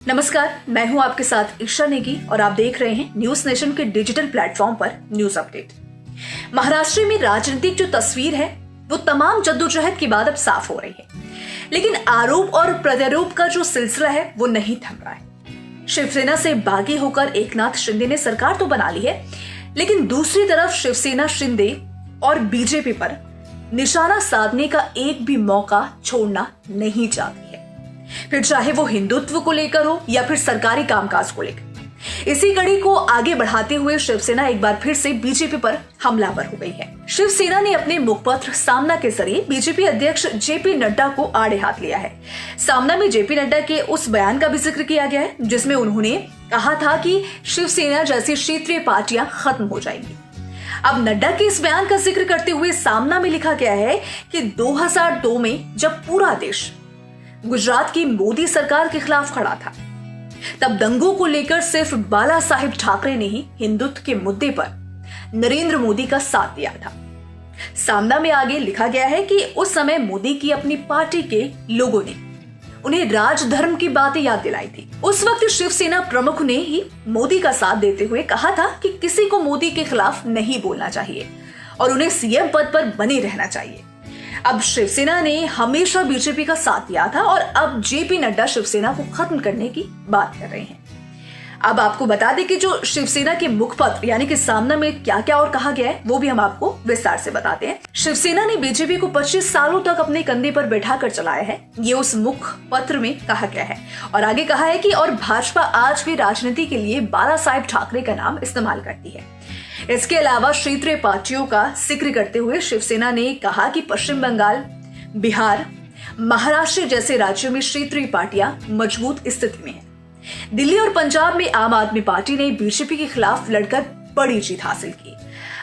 नमस्कार, मैं हूं आपके साथ ईशा नेगी और आप देख रहे हैं न्यूज नेशन के डिजिटल प्लेटफॉर्म पर न्यूज अपडेट। महाराष्ट्र में राजनीतिक जो तस्वीर है वो तमाम जद्दोजहद के बाद अब साफ हो रही है, लेकिन आरोप और प्रत्यारोप का जो सिलसिला है वो नहीं थम रहा है। शिवसेना से बागी होकर एकनाथ शिंदे ने सरकार तो बना ली है, लेकिन दूसरी तरफ शिवसेना शिंदे और बीजेपी पर निशाना साधने का एक भी मौका छोड़ना नहीं चाहती है, फिर चाहे वो हिंदुत्व को लेकर हो या फिर सरकारी कामकाज को लेकर। इसी कड़ी को आगे बढ़ाते हुए शिवसेना एक बार फिर से बीजेपी पर हमलावर हो गई है। शिवसेना ने अपने मुखपत्र सामना के जरिए बीजेपी अध्यक्ष जेपी नड्डा को आड़े हाथ लिया है। सामना में जेपी नड्डा के उस बयान का भी जिक्र किया गया है जिसमें उन्होंने कहा था कि शिवसेना जैसी क्षेत्रीय पार्टियां खत्म हो जाएंगी। अब नड्डा के इस बयान का जिक्र करते हुए सामना में लिखा गया है कि 2002 में जब पूरा देश गुजरात की मोदी सरकार के खिलाफ खड़ा था, तब दंगों को लेकर सिर्फ बाला साहिब ठाकरे ने ही हिंदुत्व के मुद्दे पर नरेंद्र मोदी का साथ दिया था। सामना में आगे लिखा गया है कि उस समय मोदी की अपनी पार्टी के लोगों ने उन्हें राजधर्म की बातें याद दिलाई थी। उस वक्त शिवसेना प्रमुख ने ही मोदी का साथ देते हुए कहा था कि किसी को मोदी के खिलाफ नहीं बोलना चाहिए और उन्हें सीएम पद पर बने रहना चाहिए। अब शिवसेना ने हमेशा बीजेपी का साथ दिया था और अब जेपी नड्डा शिवसेना को खत्म करने की बात कर रहे हैं। अब आपको बता दें कि जो शिवसेना के मुखपत्र यानी कि सामना में क्या क्या और कहा गया है वो भी हम आपको विस्तार से बताते हैं। शिवसेना ने बीजेपी को 25 सालों तक अपने कंधे पर बैठाकर चलाया है, ये उस मुखपत्र में कहा गया है। और आगे कहा है कि और भाजपा आज भी राजनीति के लिए बाला साहेब ठाकरे का नाम इस्तेमाल करती है। इसके अलावा क्षेत्रीय पार्टियों का जिक्र करते हुए शिवसेना ने कहा कि पश्चिम बंगाल, बिहार, महाराष्ट्र जैसे राज्यों में क्षेत्रीय पार्टियां मजबूत स्थिति में हैं। दिल्ली और पंजाब में आम आदमी पार्टी ने बीजेपी के खिलाफ लड़कर बड़ी जीत हासिल की।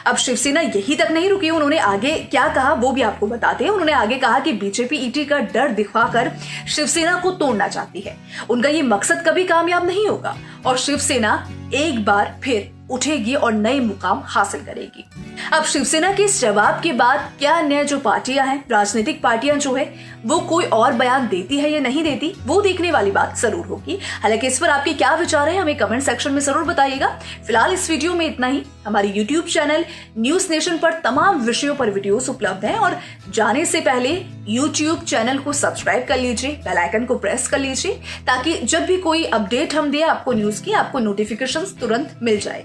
अब शिवसेना यही तक नहीं रुकी, उन्होंने आगे क्या कहा वो भी आपको बताते हैं। उन्होंने आगे कहा कि बीजेपी ईटी का डर दिखाकर शिवसेना को तोड़ना चाहती है। उनका ये मकसद कभी कामयाब नहीं होगा और शिवसेना एक बार फिर उठेगी और नए मुकाम हासिल करेगी। अब शिवसेना के इस जवाब के बाद क्या अन्य जो पार्टियां हैं, राजनीतिक पार्टियां जो है, वो कोई और बयान देती है या नहीं देती, वो देखने वाली बात जरूर होगी। हालांकि इस पर आपके क्या विचार है हमें कमेंट सेक्शन में जरूर बताइएगा। फिलहाल इस वीडियो में इतना ही। हमारी यूट्यूब चैनल न्यूज नेशन पर तमाम विषयों पर वीडियोस उपलब्ध हैं और जाने से पहले यूट्यूब चैनल को सब्सक्राइब कर लीजिए, बेल आइकन को प्रेस कर लीजिए ताकि जब भी कोई अपडेट हम दें आपको न्यूज की, आपको नोटिफिकेशंस तुरंत मिल जाए।